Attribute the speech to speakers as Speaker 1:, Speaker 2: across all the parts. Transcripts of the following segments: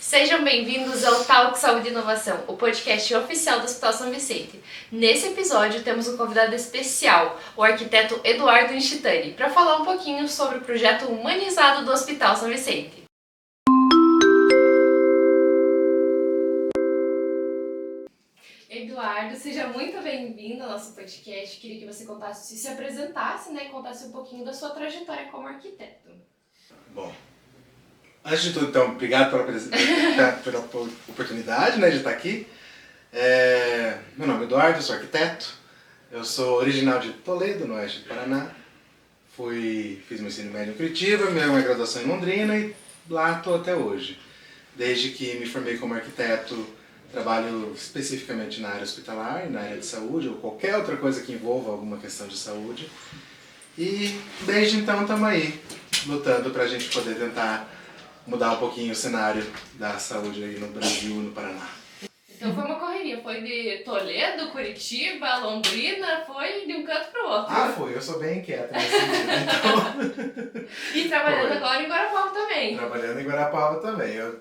Speaker 1: Sejam bem-vindos ao Talk Saúde e Inovação, o podcast oficial do Hospital São Vicente. Nesse episódio temos um convidado especial, o arquiteto Eduardo Inchitani, para falar um pouquinho sobre o projeto humanizado do Hospital São Vicente. Eduardo, seja muito bem-vindo ao nosso podcast. Queria que você se apresentasse, e contasse um pouquinho da sua trajetória como arquiteto.
Speaker 2: Bom, antes de tudo, então, obrigado pela oportunidade de estar aqui. Meu nome é Eduardo, sou arquiteto. Eu sou original de Toledo, no oeste do Paraná. Fiz meu ensino médio em Curitiba, minha graduação em Londrina e lá estou até hoje. Desde que me formei como arquiteto, trabalho especificamente na área hospitalar, na área de saúde ou qualquer outra coisa que envolva alguma questão de saúde. E desde então estamos aí, lutando para a gente poder tentar mudar um pouquinho o cenário da saúde aí no Brasil e no Paraná.
Speaker 1: Então foi uma correria, foi de Toledo, Curitiba, Londrina, foi de um canto para o outro.
Speaker 2: Foi, eu sou bem inquieto nesse sentido. Então...
Speaker 1: E trabalhando agora em Guarapuava também.
Speaker 2: Trabalhando em Guarapuava também, eu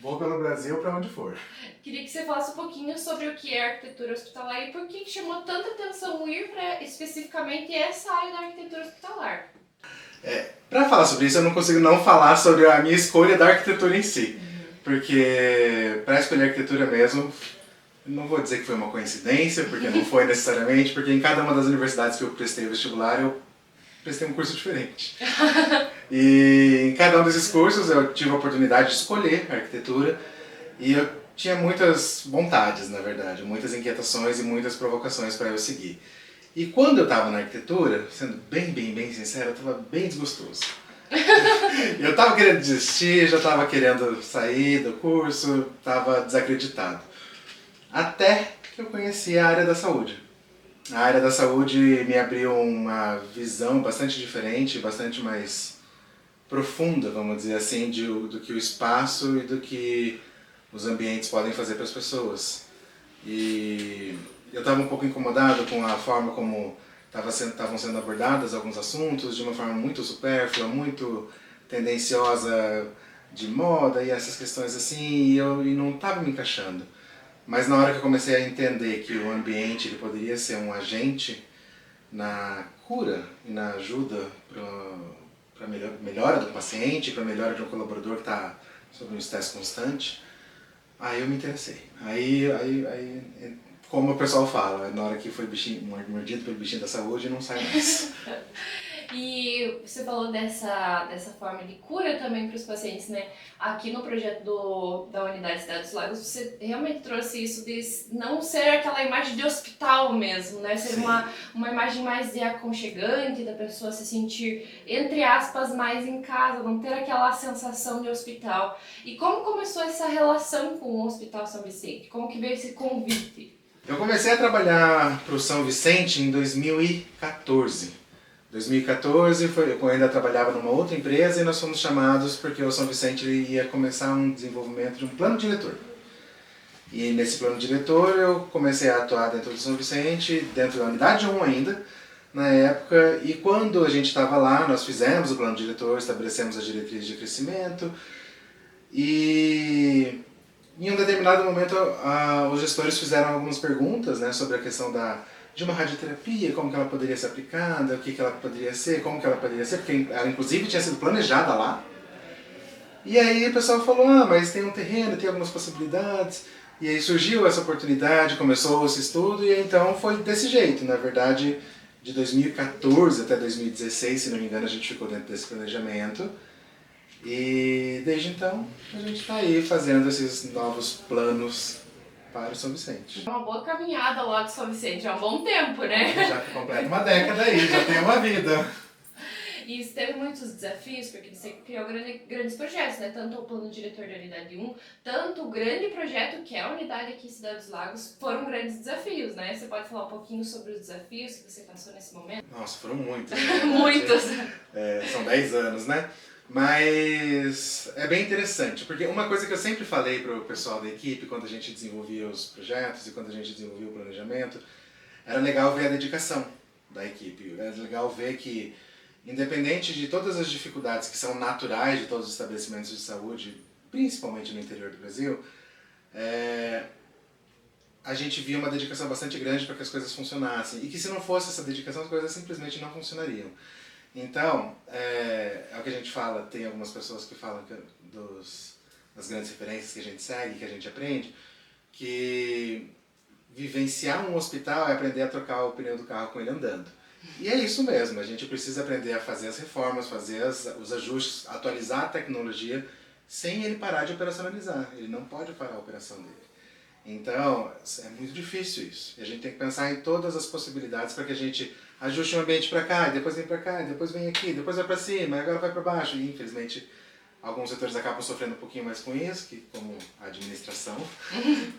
Speaker 2: vou pelo Brasil para onde for.
Speaker 1: Queria que você falasse um pouquinho sobre o que é arquitetura hospitalar e por que chamou tanta atenção ir para especificamente essa área da arquitetura hospitalar.
Speaker 2: Para falar sobre isso, eu não consigo não falar sobre a minha escolha da arquitetura em si. Porque para escolher arquitetura mesmo, não vou dizer que foi uma coincidência, porque não foi necessariamente, porque em cada uma das universidades que eu prestei o vestibular, eu prestei um curso diferente. E em cada um desses cursos eu tive a oportunidade de escolher a arquitetura e eu tinha muitas vontades, na verdade, muitas inquietações e muitas provocações para eu seguir. E quando eu estava na arquitetura, sendo bem sincero, eu estava bem desgostoso. Eu estava querendo desistir, já estava querendo sair do curso, estava desacreditado. Até que eu conheci a área da saúde. A área da saúde me abriu uma visão bastante diferente, bastante mais profunda, vamos dizer assim, do que o espaço e do que os ambientes podem fazer para as pessoas. E eu estava um pouco incomodado com a forma como estavam sendo abordados alguns assuntos, de uma forma muito supérflua, muito tendenciosa de moda e essas questões assim, e não estava me encaixando. Mas na hora que eu comecei a entender que o ambiente ele poderia ser um agente na cura e na ajuda para a melhora do paciente, para a melhora de um colaborador que está sob um estresse constante, aí eu me interessei. Aí como o pessoal fala, na hora que foi mordido pelo bichinho da saúde, não sai mais.
Speaker 1: E você falou dessa forma de cura também para os pacientes, Aqui no projeto da Unidade Cidade dos Lagos, você realmente trouxe isso de não ser aquela imagem de hospital mesmo, Ser uma imagem mais de aconchegante, da pessoa se sentir, entre aspas, mais em casa, não ter aquela sensação de hospital. E como começou essa relação com o Hospital São Vicente? Como que veio esse convite?
Speaker 2: Eu comecei a trabalhar para o São Vicente em 2014. 2014 eu ainda trabalhava numa outra empresa e nós fomos chamados porque o São Vicente ia começar um desenvolvimento de um plano diretor. E nesse plano diretor eu comecei a atuar dentro do São Vicente, dentro da unidade 1 ainda, na época, e quando a gente estava lá, nós fizemos o plano diretor, estabelecemos as diretrizes de crescimento e em um determinado momento os gestores fizeram algumas perguntas sobre a questão de uma radioterapia, como que ela poderia ser aplicada, o que ela poderia ser, como que ela poderia ser, porque ela inclusive tinha sido planejada lá. E aí o pessoal falou, mas tem um terreno, tem algumas possibilidades. E aí surgiu essa oportunidade, começou esse estudo e então foi desse jeito. Na verdade, de 2014 até 2016, se não me engano, a gente ficou dentro desse planejamento. E desde então a gente está aí fazendo esses novos planos para o São Vicente.
Speaker 1: É uma boa caminhada lá do São Vicente, é um bom tempo,
Speaker 2: Já completa uma década aí, já tem uma vida.
Speaker 1: E isso teve muitos desafios, porque você criou grandes projetos, Tanto o plano diretor da Unidade 1, tanto o grande projeto que é a unidade aqui em Cidade dos Lagos, foram grandes desafios, Você pode falar um pouquinho sobre os desafios que você passou nesse momento?
Speaker 2: Nossa, foram muitos.
Speaker 1: Muitos!
Speaker 2: São 10 anos, Mas é bem interessante, porque uma coisa que eu sempre falei para o pessoal da equipe, quando a gente desenvolvia os projetos e quando a gente desenvolvia o planejamento, era legal ver a dedicação da equipe, era legal ver que, independente de todas as dificuldades que são naturais de todos os estabelecimentos de saúde, principalmente no interior do Brasil, a gente via uma dedicação bastante grande para que as coisas funcionassem. E que se não fosse essa dedicação, as coisas simplesmente não funcionariam. Então, é o que a gente fala, tem algumas pessoas que falam das grandes referências que a gente segue, que a gente aprende, que vivenciar um hospital é aprender a trocar o pneu do carro com ele andando. E é isso mesmo, a gente precisa aprender a fazer as reformas, fazer os ajustes, atualizar a tecnologia sem ele parar de operacionalizar. Ele não pode parar a operação dele. Então, é muito difícil isso. E a gente tem que pensar em todas as possibilidades para que a gente ajuste o ambiente para cá, e depois vem para cá, e depois vem aqui, depois vai para cima, e agora vai para baixo. E, infelizmente, alguns setores acabam sofrendo um pouquinho mais com isso, como a administração,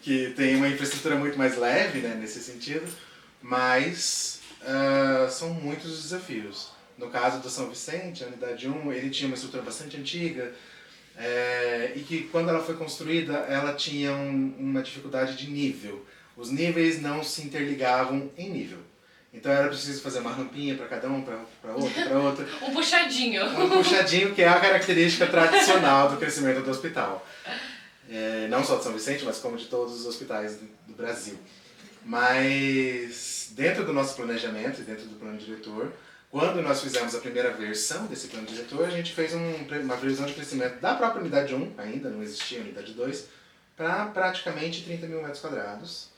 Speaker 2: que tem uma infraestrutura muito mais leve, né, nesse sentido, mas são muitos os desafios. No caso do São Vicente, a unidade 1, ele tinha uma estrutura bastante antiga, e que quando ela foi construída, ela tinha uma dificuldade de nível. Os níveis não se interligavam em nível. Então era preciso fazer uma rampinha para cada um, para outro, para outro.
Speaker 1: Um puxadinho.
Speaker 2: Um puxadinho, que é a característica tradicional do crescimento do hospital. Não só de São Vicente, mas como de todos os hospitais do Brasil. Mas dentro do nosso planejamento e dentro do plano diretor, quando nós fizemos a primeira versão desse plano diretor, a gente fez uma previsão de crescimento da própria unidade 1, ainda não existia a unidade 2, para praticamente 30 mil metros quadrados,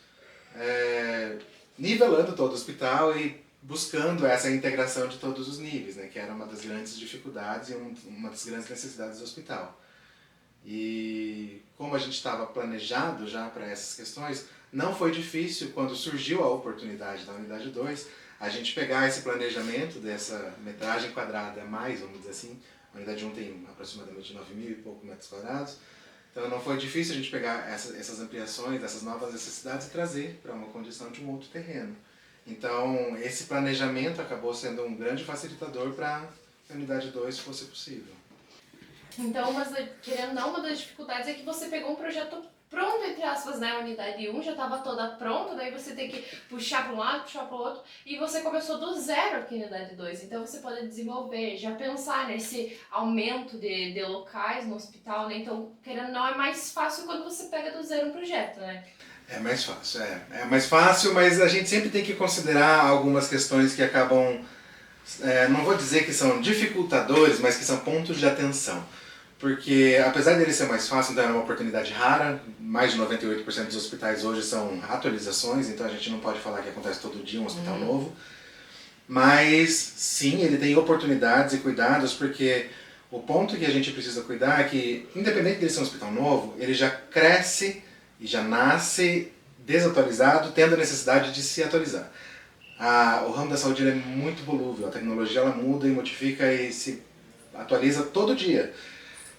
Speaker 2: nivelando todo o hospital e buscando essa integração de todos os níveis, né, que era uma das grandes dificuldades e uma das grandes necessidades do hospital. E como a gente estava planejado já para essas questões, não foi difícil, quando surgiu a oportunidade da unidade 2, a gente pegar esse planejamento dessa metragem quadrada a mais, vamos dizer assim. A unidade 1 tem aproximadamente 9 mil e pouco metros quadrados. Então não foi difícil a gente pegar essas ampliações, essas novas necessidades e trazer para uma condição de um outro terreno. Então esse planejamento acabou sendo um grande facilitador para que a unidade 2 fosse possível.
Speaker 1: Então, querendo ou não, uma das dificuldades é que você pegou um projeto pronto, entre aspas, né? A unidade 1 já estava toda pronta, daí você tem que puxar para um lado, puxar para o outro, e você começou do zero aqui na unidade 2. Então você pode desenvolver, já pensar nesse aumento de locais no hospital, né? Então, querendo ou não, é mais fácil quando você pega do zero um projeto, né?
Speaker 2: É mais fácil, é mais fácil, mas a gente sempre tem que considerar algumas questões que acabam, não vou dizer que são dificultadores, mas que são pontos de atenção. Porque apesar dele ser mais fácil, então é uma oportunidade rara, mais de 98% dos hospitais hoje são atualizações, então a gente não pode falar que acontece todo dia um hospital novo. Mas sim, ele tem oportunidades e cuidados, porque o ponto que a gente precisa cuidar é que, independente dele ser um hospital novo, ele já cresce e já nasce desatualizado, tendo a necessidade de se atualizar. O ramo da saúde é muito volúvel, a tecnologia ela muda e modifica e se atualiza todo dia.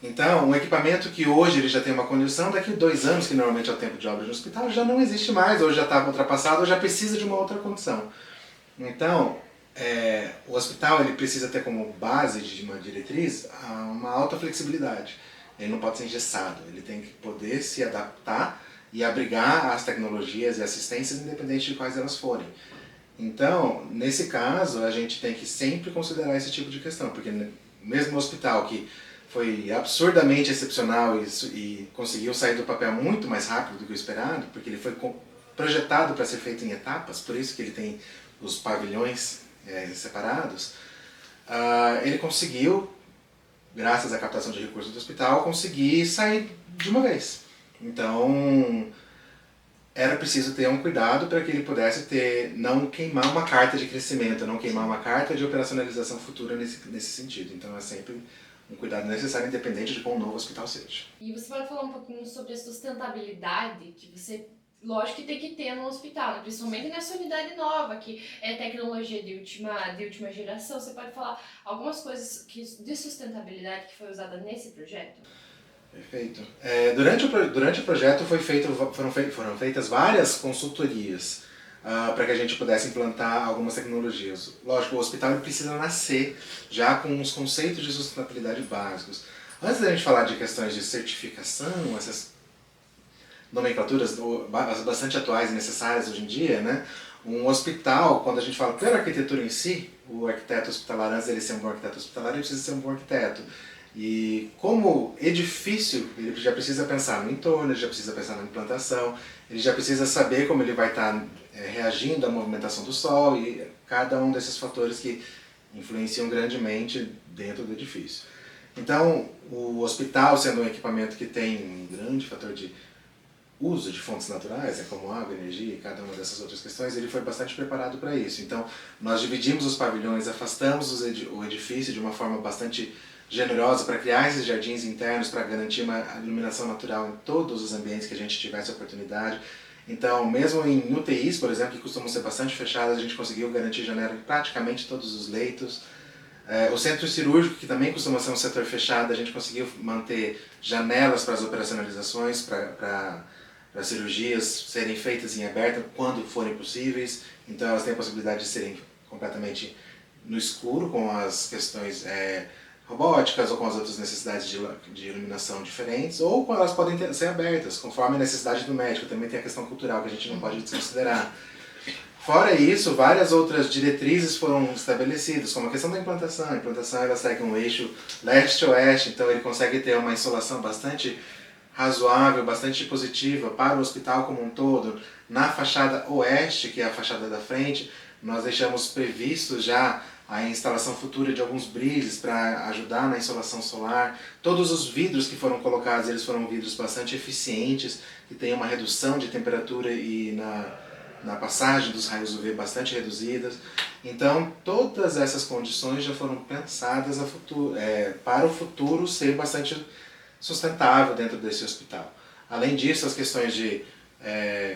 Speaker 2: Então, um equipamento que hoje ele já tem uma condição, daqui a 2 anos, que normalmente é o tempo de obra no hospital, já não existe mais, ou já está ultrapassado, ou já precisa de uma outra condição. Então, o hospital ele precisa ter como base de uma diretriz uma alta flexibilidade. Ele não pode ser engessado, ele tem que poder se adaptar e abrigar as tecnologias e assistências, independente de quais elas forem. Então, nesse caso, a gente tem que sempre considerar esse tipo de questão, porque mesmo no hospital que foi absurdamente excepcional e conseguiu sair do papel muito mais rápido do que o esperado, porque ele foi projetado para ser feito em etapas, por isso que ele tem os pavilhões separados, ele conseguiu, graças à captação de recursos do hospital, conseguir sair de uma vez. Então, era preciso ter um cuidado para que ele pudesse não queimar uma carta de crescimento, não queimar uma carta de operacionalização futura nesse sentido. Então, é sempre um cuidado necessário, independente de qual novo hospital seja.
Speaker 1: E você pode falar um pouquinho sobre a sustentabilidade que você, lógico que tem que ter no hospital, né? Principalmente nessa unidade nova, que é tecnologia de última geração. Você pode falar algumas coisas de sustentabilidade que foi usada nesse projeto?
Speaker 2: Perfeito. Durante o projeto foram feitas várias consultorias para que a gente pudesse implantar algumas tecnologias. Lógico, o hospital ele precisa nascer já com os conceitos de sustentabilidade básicos. Antes da gente falar de questões de certificação, essas nomenclaturas bastante atuais e necessárias hoje em dia, né? Um hospital, quando a gente fala pela arquitetura em si, o arquiteto hospitalar, antes dele ser um bom arquiteto hospitalar, ele precisa ser um bom arquiteto. E como edifício, ele já precisa pensar no entorno, ele já precisa pensar na implantação, ele já precisa saber como ele vai estar reagindo à movimentação do sol e cada um desses fatores que influenciam grandemente dentro do edifício. Então, o hospital, sendo um equipamento que tem um grande fator de uso de fontes naturais, como água, energia e cada uma dessas outras questões, ele foi bastante preparado para isso. Então, nós dividimos os pavilhões, afastamos o edifício de uma forma bastante generosa para criar esses jardins internos, para garantir uma iluminação natural em todos os ambientes que a gente tivesse oportunidade. Então, mesmo em UTIs, por exemplo, que costumam ser bastante fechadas, a gente conseguiu garantir janela em praticamente todos os leitos. O centro cirúrgico, que também costuma ser um setor fechado, a gente conseguiu manter janelas para as operacionalizações, para cirurgias serem feitas em aberto quando forem possíveis. Então, elas têm a possibilidade de serem completamente no escuro, com as questões robóticas ou com as outras necessidades de iluminação diferentes, ou elas podem ser abertas, conforme a necessidade do médico. Também tem a questão cultural que a gente não pode desconsiderar. Fora isso, várias outras diretrizes foram estabelecidas, como a questão da implantação. A implantação ela segue um eixo leste-oeste, então ele consegue ter uma insolação bastante razoável, bastante positiva para o hospital como um todo. Na fachada oeste, que é a fachada da frente, nós deixamos previsto já a instalação futura de alguns brizes para ajudar na insolação solar. Todos os vidros que foram colocados, eles foram vidros bastante eficientes, que têm uma redução de temperatura e na passagem dos raios UV bastante reduzidas. Então, todas essas condições já foram pensadas para o futuro ser bastante sustentável dentro desse hospital. Além disso, as questões de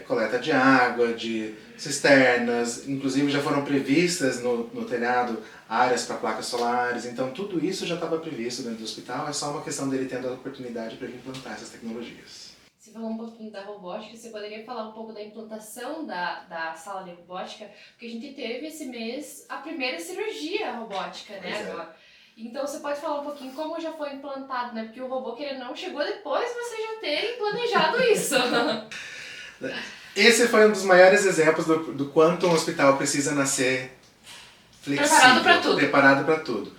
Speaker 2: coleta de água, de cisternas, inclusive já foram previstas no telhado áreas para placas solares, então tudo isso já estava previsto dentro do hospital, é só uma questão dele tendo a oportunidade para implantar essas tecnologias.
Speaker 1: Você falou um pouquinho da robótica, você poderia falar um pouco da implantação da sala de robótica, porque a gente teve esse mês a primeira cirurgia robótica, né, agora. Então você pode falar um pouquinho como já foi implantado, né, porque o robô querendo não chegou depois você já ter planejado isso.
Speaker 2: Esse foi um dos maiores exemplos do quanto um hospital precisa nascer flexível, preparado para tudo.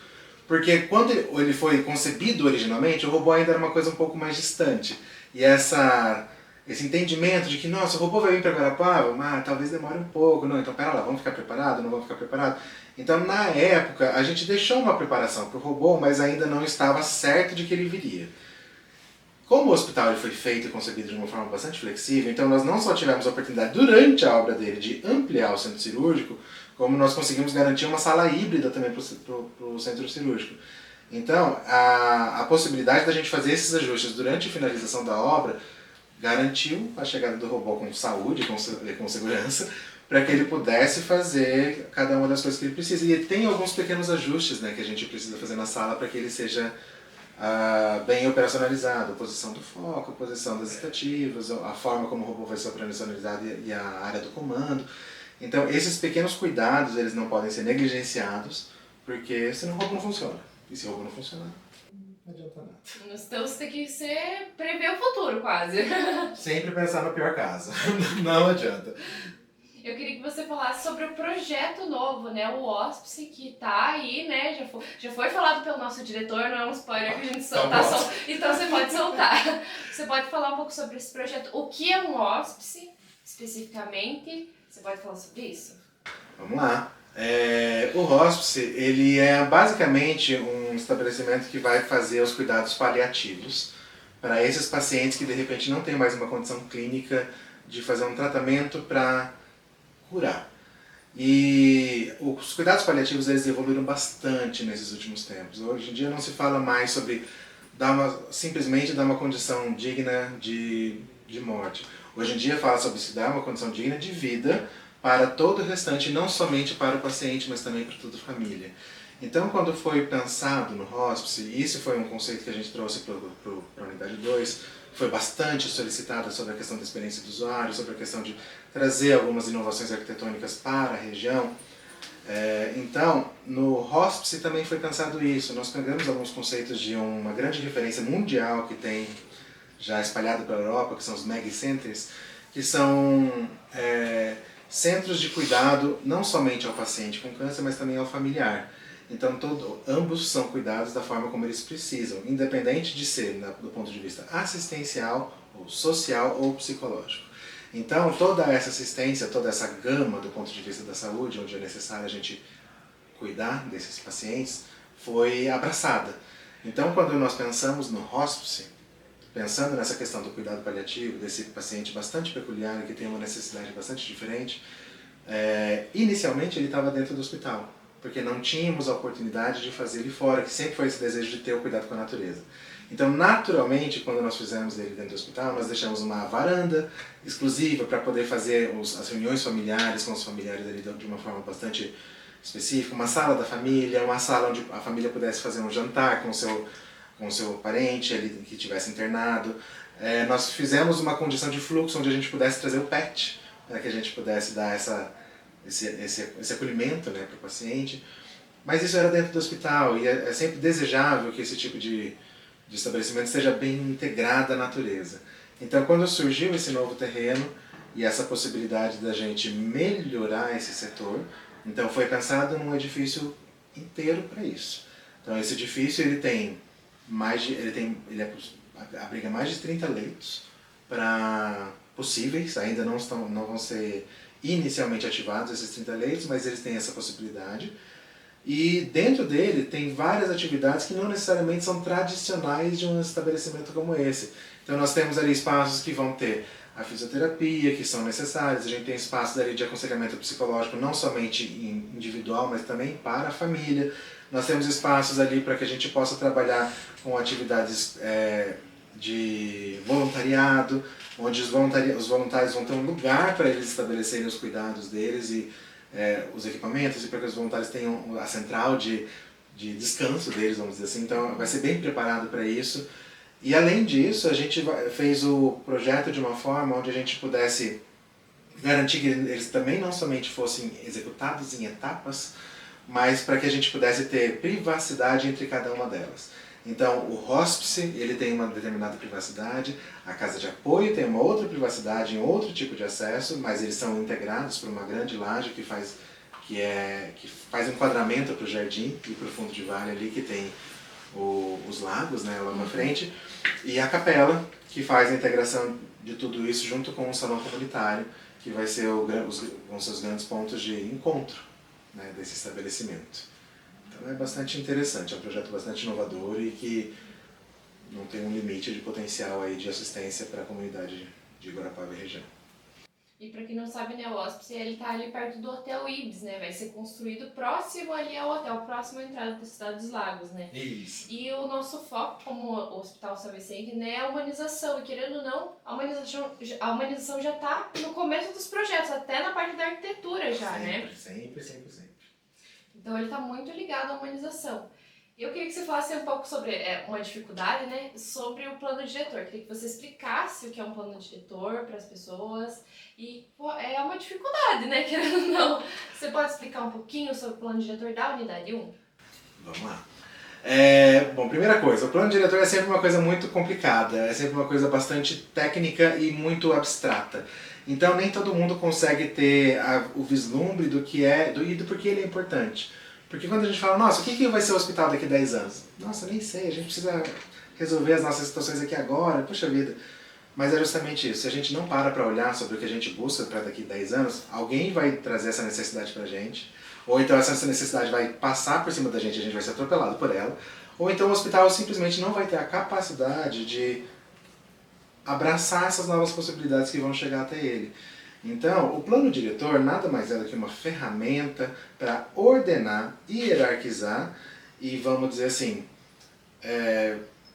Speaker 2: Porque quando ele foi concebido originalmente, o robô ainda era uma coisa um pouco mais distante. E esse entendimento de que, nossa, o robô vai vir para Guarapuava, talvez demore um pouco. Não, então pera lá, vamos ficar preparados? Não vamos ficar preparados? Então, na época, a gente deixou uma preparação para o robô, mas ainda não estava certo de que ele viria. Como o hospital ele foi feito e concebido de uma forma bastante flexível, então nós não só tivemos a oportunidade, durante a obra dele, de ampliar o centro cirúrgico, como nós conseguimos garantir uma sala híbrida também para o centro cirúrgico. Então, a possibilidade da gente fazer esses ajustes durante a finalização da obra garantiu a chegada do robô com saúde, com segurança, para que ele pudesse fazer cada uma das coisas que ele precisa. E tem alguns pequenos ajustes, né, que a gente precisa fazer na sala para que ele seja bem operacionalizado. A posição do foco, a posição das estativas, a forma como o robô vai ser operacionalizado e a área do comando. Então, esses pequenos cuidados eles não podem ser negligenciados, porque senão o robô não funciona. E se o robô não funcionar, não adianta nada.
Speaker 1: Então você tem que prever o futuro, quase.
Speaker 2: Sempre pensar no pior caso. Não adianta.
Speaker 1: Eu queria que você falasse sobre o projeto novo, né? O Hospice, que tá aí, né? Já foi falado pelo nosso diretor, não é um spoiler que a gente soltar. Então você pode soltar. Você pode falar um pouco sobre esse projeto. O que é um Hospice, especificamente? Você pode falar sobre isso?
Speaker 2: Vamos lá. O Hospice, ele é basicamente um estabelecimento que vai fazer os cuidados paliativos para esses pacientes que de repente não têm mais uma condição clínica de fazer um tratamento para curar. E os cuidados paliativos eles evoluíram bastante nesses últimos tempos. Hoje em dia não se fala mais sobre simplesmente dar uma condição digna de morte. Hoje em dia fala sobre se dar uma condição digna de vida para todo o restante, não somente para o paciente, mas também para toda a família. Então, quando foi pensado no Hospice, isso foi um conceito que a gente trouxe para a Unidade 2, foi bastante solicitado sobre a questão da experiência do usuário, sobre a questão de trazer algumas inovações arquitetônicas para a região. Então, no Hospice também foi pensado isso. Nós pegamos alguns conceitos de uma grande referência mundial que tem já espalhado pela Europa, que são os Mega Centers, que são centros de cuidado não somente ao paciente com câncer, mas também ao familiar. Então ambos são cuidados da forma como eles precisam, independente de ser do ponto de vista assistencial, ou social ou psicológico. Então toda essa assistência, toda essa gama do ponto de vista da saúde, onde é necessário a gente cuidar desses pacientes, foi abraçada. Então quando nós pensamos no hospice, pensando nessa questão do cuidado paliativo, desse paciente bastante peculiar e que tem uma necessidade bastante diferente, inicialmente ele estava dentro do hospital, porque não tínhamos a oportunidade de fazer ele fora, que sempre foi esse desejo de ter o cuidado com a natureza. Então, naturalmente, quando nós fizemos ele dentro do hospital, nós deixamos uma varanda exclusiva para poder fazer as reuniões familiares com os familiares ali de uma forma bastante específica, uma sala da família, uma sala onde a família pudesse fazer um jantar com o seu parente ali que tivesse internado. Nós fizemos uma condição de fluxo onde a gente pudesse trazer o PET, para que a gente pudesse dar esse acolhimento, né, para o paciente. Mas isso era dentro do hospital e é sempre desejável que esse tipo de estabelecimento seja bem integrado à natureza. Então, quando surgiu esse novo terreno e essa possibilidade da gente melhorar esse setor, então foi pensado num edifício inteiro para isso. Então, esse edifício ele abriga mais de 30 leitos possíveis, ainda não vão ser inicialmente ativados esses 30 leitos, mas eles têm essa possibilidade. E dentro dele tem várias atividades que não necessariamente são tradicionais de um estabelecimento como esse. Então nós temos ali espaços que vão ter a fisioterapia, que são necessários, a gente tem espaços ali de aconselhamento psicológico, não somente individual, mas também para a família. Nós temos espaços ali para que a gente possa trabalhar com atividades de voluntariado, onde os voluntários vão ter um lugar para eles estabelecerem os cuidados deles e os equipamentos, e para que os voluntários tenham a central de descanso deles, vamos dizer assim. Então vai ser bem preparado para isso. E além disso, a gente fez o projeto de uma forma onde a gente pudesse garantir que eles também não somente fossem executados em etapas, mas para que a gente pudesse ter privacidade entre cada uma delas. Então, o hospice, ele tem uma determinada privacidade, a casa de apoio tem uma outra privacidade em outro tipo de acesso, mas eles são integrados por uma grande laje que faz enquadramento para o jardim e para o fundo de vale ali, que tem os lagos, né, lá na frente, e a capela, que faz a integração de tudo isso junto com o salão comunitário, que vão ser os grandes pontos de encontro, né, desse estabelecimento. Então é bastante interessante, é um projeto bastante inovador e que não tem um limite de potencial aí de assistência para a comunidade de Guarapava e região.
Speaker 1: E para quem não sabe, né, o hospice ele está ali perto do Hotel Ibis, né? Vai ser construído próximo ali ao hotel, próximo à entrada da Cidade dos Lagos, né?
Speaker 2: Isso.
Speaker 1: E o nosso foco como Hospital São Vicente, né, é a humanização. E querendo ou não, a humanização já está no começo dos projetos, até na parte da arquitetura já, né?
Speaker 2: Sempre.
Speaker 1: Então ele está muito ligado à humanização. E eu queria que você falasse um pouco sobre uma dificuldade, né, sobre o plano diretor. Eu queria que você explicasse o que é um plano diretor para as pessoas. E é uma dificuldade, né, querendo ou não. Você pode explicar um pouquinho sobre o plano diretor da Unidade 1?
Speaker 2: Vamos lá. Bom, primeira coisa, o plano diretor é sempre uma coisa muito complicada, é sempre uma coisa bastante técnica e muito abstrata. Então nem todo mundo consegue ter o vislumbre do que e do porquê ele é importante. Porque quando a gente fala, nossa, o que vai ser o hospital daqui a 10 anos? Nossa, nem sei, a gente precisa resolver as nossas situações aqui agora, puxa vida. Mas é justamente isso, se a gente não para olhar sobre o que a gente busca para daqui a 10 anos, alguém vai trazer essa necessidade pra gente, ou então essa necessidade vai passar por cima da gente e a gente vai ser atropelado por ela, ou então o hospital simplesmente não vai ter a capacidade de abraçar essas novas possibilidades que vão chegar até ele. Então, o plano diretor nada mais é do que uma ferramenta para ordenar, hierarquizar e, vamos dizer assim,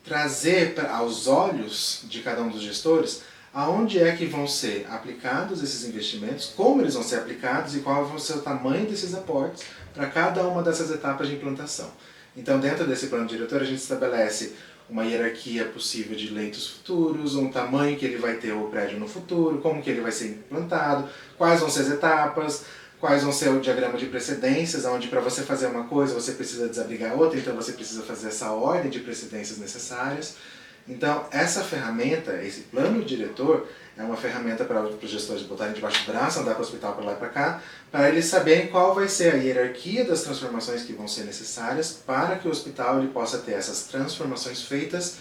Speaker 2: trazer aos olhos de cada um dos gestores aonde é que vão ser aplicados esses investimentos, como eles vão ser aplicados e qual vai ser o tamanho desses aportes para cada uma dessas etapas de implantação. Então, dentro desse plano diretor, a gente estabelece uma hierarquia possível de leitos futuros, um tamanho que ele vai ter o prédio no futuro, como que ele vai ser implantado, quais vão ser as etapas, quais vão ser o diagrama de precedências, onde para você fazer uma coisa você precisa desabrigar outra, então você precisa fazer essa ordem de precedências necessárias. Então, essa ferramenta, esse plano diretor, é uma ferramenta para os gestores botarem debaixo do braço, andar para o hospital para lá e para cá, para eles saberem qual vai ser a hierarquia das transformações que vão ser necessárias para que o hospital ele possa ter essas transformações feitas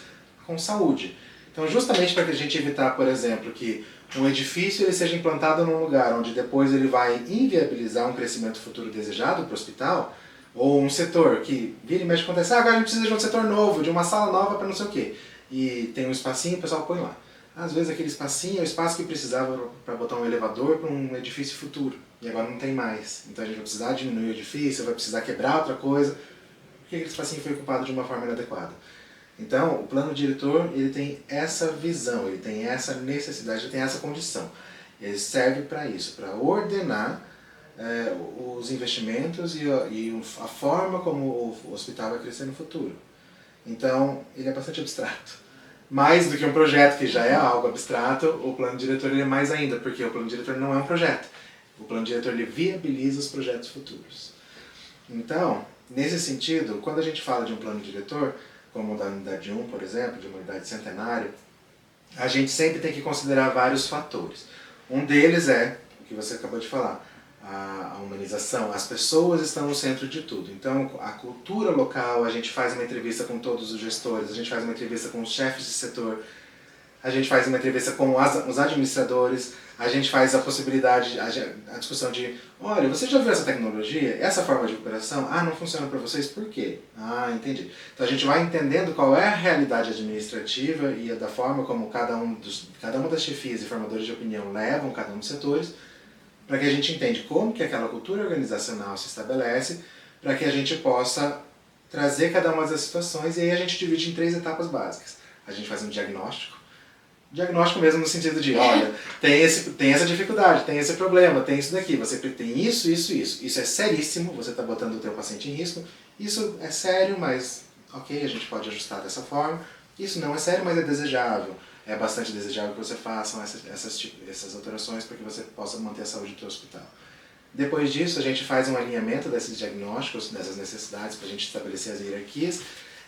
Speaker 2: com saúde. Então, justamente para que a gente evitar, por exemplo, que um edifício ele seja implantado num lugar onde depois ele vai inviabilizar um crescimento futuro desejado para o hospital, ou um setor que vira e mexe acontece, agora a gente precisa de um setor novo, de uma sala nova para não sei o quê. E tem um espacinho, o pessoal põe lá. Às vezes aquele espacinho é o espaço que precisava para botar um elevador para um edifício futuro. E agora não tem mais. Então a gente vai precisar diminuir o edifício, vai precisar quebrar outra coisa. Porque aquele espacinho foi ocupado de uma forma inadequada. Então, o plano diretor ele tem essa visão, ele tem essa necessidade, ele tem essa condição. Ele serve para isso, para ordenar os investimentos e a forma como o hospital vai crescer no futuro. Então, ele é bastante abstrato. Mais do que um projeto, que já é algo abstrato, o plano diretor ele é mais ainda, porque o plano diretor não é um projeto. O plano diretor ele viabiliza os projetos futuros. Então, nesse sentido, quando a gente fala de um plano diretor, como o da unidade 1, por exemplo, de uma unidade centenária, a gente sempre tem que considerar vários fatores. Um deles é, o que você acabou de falar, a humanização. As pessoas estão no centro de tudo. Então, a cultura local, a gente faz uma entrevista com todos os gestores, a gente faz uma entrevista com os chefes de setor, a gente faz uma entrevista com os administradores, a gente faz a possibilidade, a discussão de, olha, você já viu essa tecnologia? Essa forma de operação? Ah, não funciona para vocês? Por quê? Ah, entendi. Então a gente vai entendendo qual é a realidade administrativa e da forma como cada uma das chefias e formadores de opinião levam cada um dos setores, para que a gente entenda como que aquela cultura organizacional se estabelece, para que a gente possa trazer cada uma das situações, e aí a gente divide em 3 etapas básicas. A gente faz um diagnóstico mesmo no sentido de, olha, tem essa dificuldade, tem esse problema, tem isso daqui, você tem isso. Isso é seríssimo, você está botando o teu paciente em risco, isso é sério, mas ok, a gente pode ajustar dessa forma, isso não é sério, mas é desejável. É bastante desejável que você faça essas alterações para que você possa manter a saúde do teu hospital. Depois disso, a gente faz um alinhamento desses diagnósticos, dessas necessidades, para a gente estabelecer as hierarquias,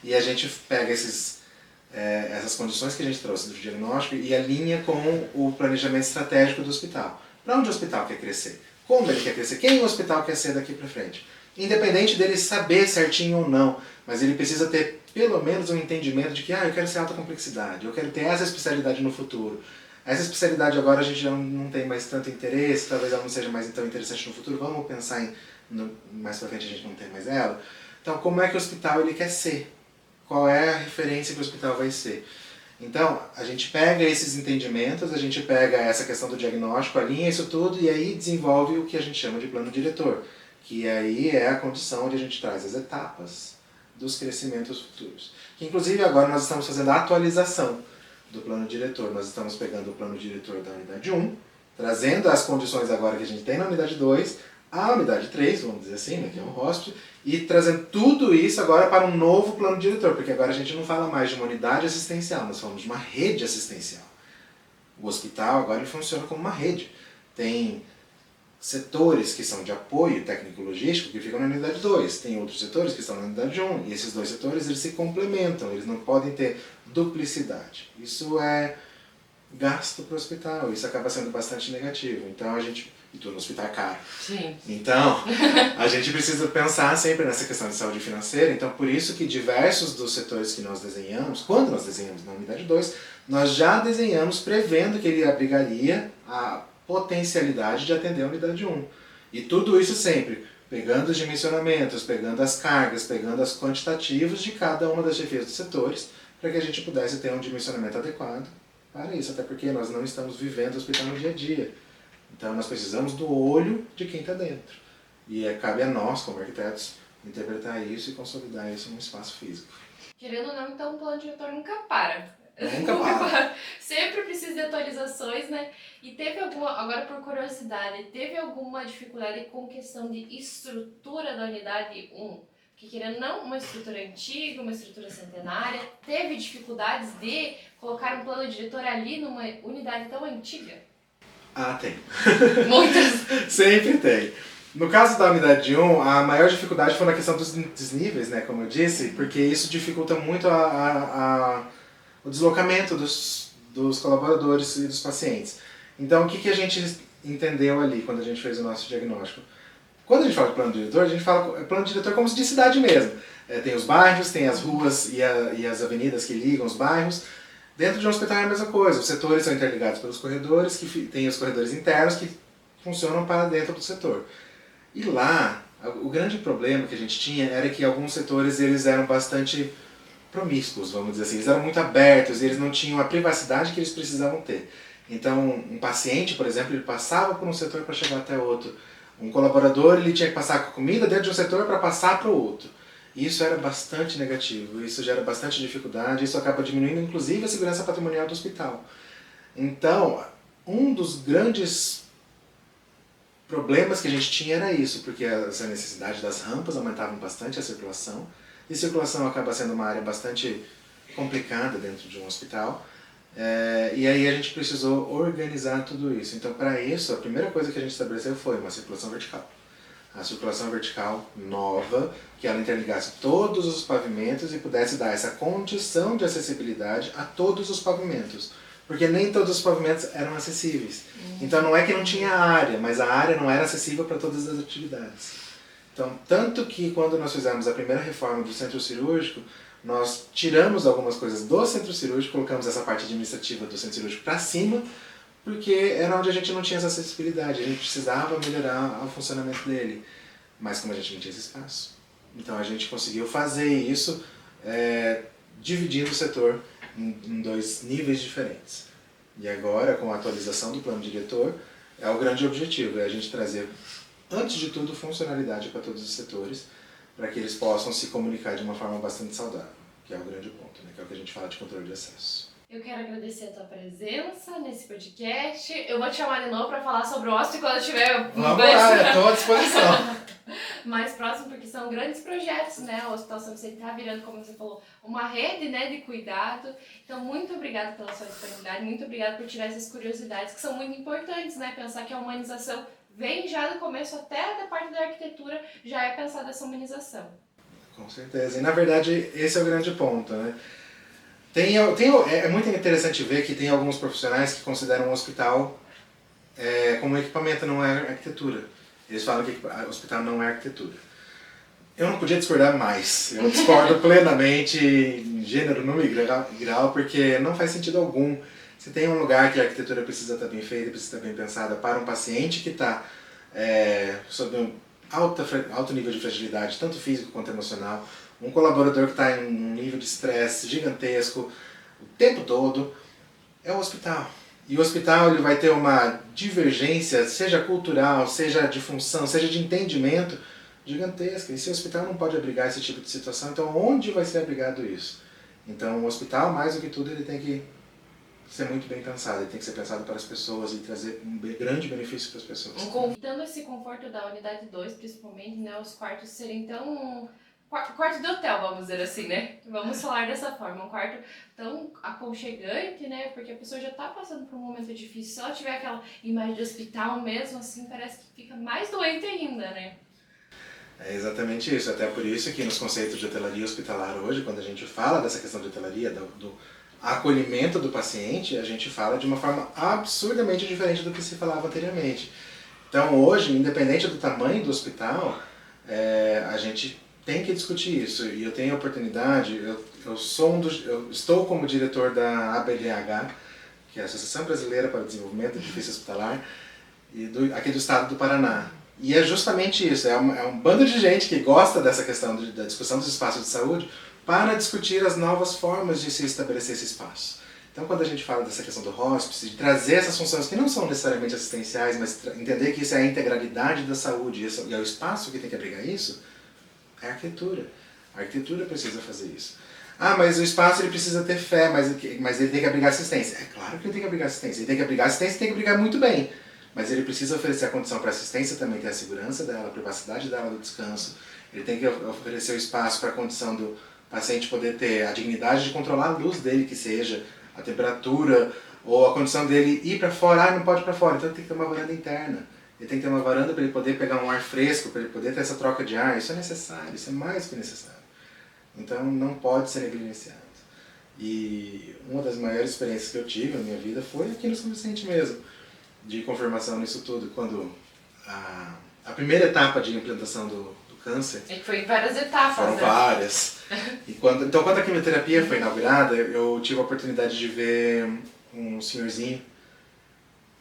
Speaker 2: e a gente pega essas condições que a gente trouxe do diagnóstico e alinha com o planejamento estratégico do hospital. Para onde o hospital quer crescer? Como ele quer crescer? Quem o hospital quer ser daqui para frente? Independente dele saber certinho ou não, mas ele precisa ter pelo menos um entendimento de que eu quero ser alta complexidade, eu quero ter essa especialidade no futuro. Essa especialidade agora a gente já não tem mais tanto interesse, talvez ela não seja mais tão interessante no futuro, vamos pensar mais para frente a gente não tem mais ela. Então, como é que o hospital ele quer ser? Qual é a referência que o hospital vai ser? Então, a gente pega esses entendimentos, a gente pega essa questão do diagnóstico, alinha isso tudo e aí desenvolve o que a gente chama de plano diretor, que aí é a condição onde a gente traz as etapas dos crescimentos futuros. Que, inclusive, agora nós estamos fazendo a atualização do plano diretor. Nós estamos pegando o plano diretor da unidade 1, trazendo as condições agora que a gente tem na unidade 2, a unidade 3, vamos dizer assim, né, que é um hospital, e trazendo tudo isso agora para um novo plano diretor, porque agora a gente não fala mais de uma unidade assistencial, nós falamos de uma rede assistencial. O hospital agora ele funciona como uma rede. Tem setores que são de apoio técnico-logístico que ficam na unidade 2, tem outros setores que estão na unidade 1, e esses 2 setores eles se complementam, eles não podem ter duplicidade. Isso é gasto para o hospital, isso acaba sendo bastante negativo. Então e tudo no hospital é caro.
Speaker 1: Sim.
Speaker 2: Então, a gente precisa pensar sempre nessa questão de saúde financeira. Então, por isso que diversos dos setores que nós desenhamos, quando nós desenhamos na unidade 2, nós já desenhamos prevendo que ele abrigaria a potencialidade de atender a unidade 1. E tudo isso sempre pegando os dimensionamentos, pegando as cargas, pegando as quantitativos de cada uma das chefias dos setores, para que a gente pudesse ter um dimensionamento adequado para isso, até porque nós não estamos vivendo o hospital no dia a dia. Então nós precisamos do olho de quem está dentro. E cabe a nós, como arquitetos, interpretar isso e consolidar isso num espaço físico.
Speaker 1: Querendo ou não, então o plano diretor nunca para.
Speaker 2: Nunca para.
Speaker 1: Sempre precisa de atualizações, né? E teve alguma, agora por curiosidade, teve alguma dificuldade com questão de estrutura da unidade 1? Que querendo ou não, uma estrutura antiga, uma estrutura centenária, teve dificuldades de colocar um plano diretor ali numa unidade tão antiga?
Speaker 2: Ah, tem.
Speaker 1: Muitas.
Speaker 2: Sempre tem. No caso da unidade 1, a maior dificuldade foi na questão dos desníveis, né, como eu disse, porque isso dificulta muito o deslocamento dos colaboradores e dos pacientes. Então, o que a gente entendeu ali quando a gente fez o nosso diagnóstico? Quando a gente fala de plano diretor, a gente fala plano diretor como de cidade mesmo. Tem os bairros, tem as ruas e as avenidas que ligam os bairros. Dentro de um hospital é a mesma coisa. Os setores são interligados pelos corredores, que tem os corredores internos que funcionam para dentro do setor. E lá, o grande problema que a gente tinha era que alguns setores eles eram bastante promíscuos, vamos dizer assim. Eles eram muito abertos e eles não tinham a privacidade que eles precisavam ter. Então, um paciente, por exemplo, ele passava por um setor para chegar até outro. Um colaborador ele tinha que passar com comida dentro de um setor para passar para o outro. E isso era bastante negativo, isso gera bastante dificuldade, isso acaba diminuindo inclusive a segurança patrimonial do hospital. Então, um dos grandes problemas que a gente tinha era isso, porque essa necessidade das rampas aumentavam bastante a circulação, e circulação acaba sendo uma área bastante complicada dentro de um hospital, e aí a gente precisou organizar tudo isso. Então, para isso, a primeira coisa que a gente estabeleceu foi uma circulação vertical. A circulação vertical nova, que ela interligasse todos os pavimentos e pudesse dar essa condição de acessibilidade a todos os pavimentos. Porque nem todos os pavimentos eram acessíveis. Então não é que não tinha área, mas a área não era acessível para todas as atividades. Então, tanto que quando nós fizemos a primeira reforma do centro cirúrgico, nós tiramos algumas coisas do centro cirúrgico, colocamos essa parte administrativa do centro cirúrgico para cima, porque era onde a gente não tinha essa acessibilidade, a gente precisava melhorar o funcionamento dele, mas como a gente não tinha esse espaço. Então a gente conseguiu fazer isso dividindo o setor em dois níveis diferentes. E agora, com a atualização do plano diretor, é o grande objetivo, é a gente trazer, antes de tudo, funcionalidade para todos os setores, para que eles possam se comunicar de uma forma bastante saudável, que é o grande ponto, né? Que é o que a gente fala de controle de acesso.
Speaker 1: Eu quero agradecer a tua presença nesse podcast. Eu vou te chamar de novo para falar sobre o hóspede quando eu tiver
Speaker 2: Vamos lá, estou à disposição.
Speaker 1: mais próximo, porque são grandes projetos, né? O Hospital São Vicente está virando, como você falou, uma rede, né, de cuidado. Então, muito obrigada pela sua disponibilidade, muito obrigada por tirar essas curiosidades que são muito importantes, né? Pensar que a humanização vem já do começo, até da parte da arquitetura, já é pensada essa humanização.
Speaker 2: Com certeza. E, na verdade, esse é o grande ponto, né? É muito interessante ver que tem alguns profissionais que consideram o hospital como equipamento, não é arquitetura. Eles falam que o hospital não é arquitetura. Eu não podia discordar mais. Eu discordo plenamente em gênero, número e grau, porque não faz sentido algum. Se tem um lugar que a arquitetura precisa estar bem feita, precisa estar bem pensada para um paciente que está sob um alto nível de fragilidade, tanto físico quanto emocional, um colaborador que está em um nível de estresse gigantesco o tempo todo, é o hospital. E o hospital ele vai ter uma divergência, seja cultural, seja de função, seja de entendimento, gigantesca. E se o hospital não pode abrigar esse tipo de situação, então onde vai ser abrigado isso? Então o hospital, mais do que tudo, ele tem que ser muito bem pensado, ele tem que ser pensado para as pessoas e trazer um grande benefício para as pessoas.
Speaker 1: Dando esse conforto da unidade 2, principalmente, né, os quartos serem tão... Quarto de hotel, vamos dizer assim, né? Vamos falar dessa forma, um quarto tão aconchegante, né? Porque a pessoa já está passando por um momento difícil. Se ela tiver aquela imagem de hospital mesmo, assim, parece que fica mais doente ainda, né?
Speaker 2: É exatamente isso, até por isso que nos conceitos de hotelaria hospitalar hoje, quando a gente fala dessa questão de hotelaria, do acolhimento do paciente, a gente fala de uma forma absurdamente diferente do que se falava anteriormente. Então hoje, independente do tamanho do hospital, a gente tem que discutir isso, e eu tenho a oportunidade, eu estou como diretor da ABDH, que é a Associação Brasileira para o Desenvolvimento do Edifício Hospitalar, aqui do estado do Paraná. E é justamente isso, é um bando de gente que gosta dessa questão da discussão dos espaços de saúde para discutir as novas formas de se estabelecer esse espaço. Então, quando a gente fala dessa questão do hospice, de trazer essas funções que não são necessariamente assistenciais, mas entender que isso é a integralidade da saúde e é o espaço que tem que abrigar isso, é a arquitetura. A arquitetura precisa fazer isso. Ah, mas o espaço ele precisa ter fé, mas ele tem que abrigar assistência. É claro que ele tem que abrigar assistência. Ele tem que abrigar assistência e tem que abrigar muito bem. Mas ele precisa oferecer a condição para a assistência também ter a segurança dela, a privacidade dela do descanso. Ele tem que oferecer o espaço para a condição do paciente poder ter a dignidade de controlar a luz dele, que seja, a temperatura, ou a condição dele ir para fora. Ah, não pode ir para fora. Então ele tem que ter uma varanda interna. Ele tem que ter uma varanda para ele poder pegar um ar fresco, para ele poder ter essa troca de ar. Isso é necessário, isso é mais que necessário. Então não pode ser negligenciado. E uma das maiores experiências que eu tive na minha vida foi aqui no São Vicente mesmo, de confirmação nisso tudo, quando a primeira etapa de implantação do câncer.
Speaker 1: É que foi em várias etapas,
Speaker 2: Foram
Speaker 1: né?
Speaker 2: várias. E quando a quimioterapia foi inaugurada, eu tive a oportunidade de ver um senhorzinho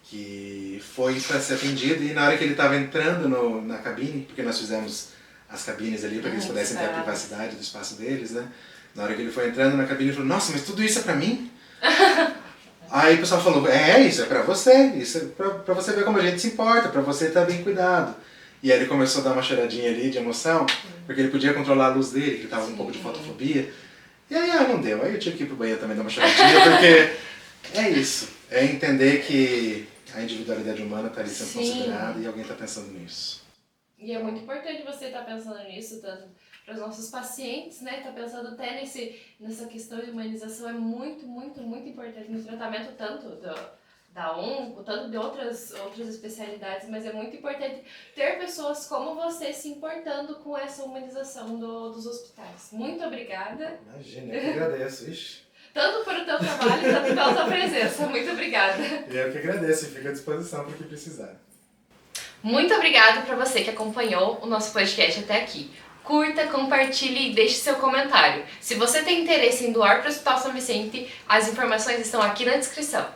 Speaker 2: que foi para ser atendido, e na hora que ele estava entrando na cabine, porque nós fizemos as cabines ali para que eles pudessem ter a privacidade do espaço deles, né? Na hora que ele foi entrando na cabine, ele falou: nossa, mas tudo isso é para mim? Aí o pessoal falou: isso é pra você, isso é pra você ver como a gente se importa, pra você estar bem cuidado. E aí ele começou a dar uma choradinha ali de emoção, porque ele podia controlar a luz dele, que ele tava com um pouco de fotofobia. E aí, não deu. Aí eu tive que ir pro banheiro também dar uma choradinha, porque é isso. É entender que a individualidade humana tá ali sendo considerada e alguém tá pensando nisso.
Speaker 1: E é muito importante você estar pensando nisso, tanto para os nossos pacientes, né? Tá pensando até nessa questão de humanização, é muito, muito, muito importante no tratamento tanto da onco, tanto de outras especialidades, mas é muito importante ter pessoas como você se importando com essa humanização dos hospitais. Muito obrigada.
Speaker 2: Imagina, eu que agradeço, ixi.
Speaker 1: Tanto pelo teu trabalho, tanto pela tua presença. Muito obrigada.
Speaker 2: Eu que agradeço e fico à disposição para o que precisar.
Speaker 1: Muito obrigada para você que acompanhou o nosso podcast até aqui. Curta, compartilhe e deixe seu comentário. Se você tem interesse em doar para o Hospital São Vicente, as informações estão aqui na descrição.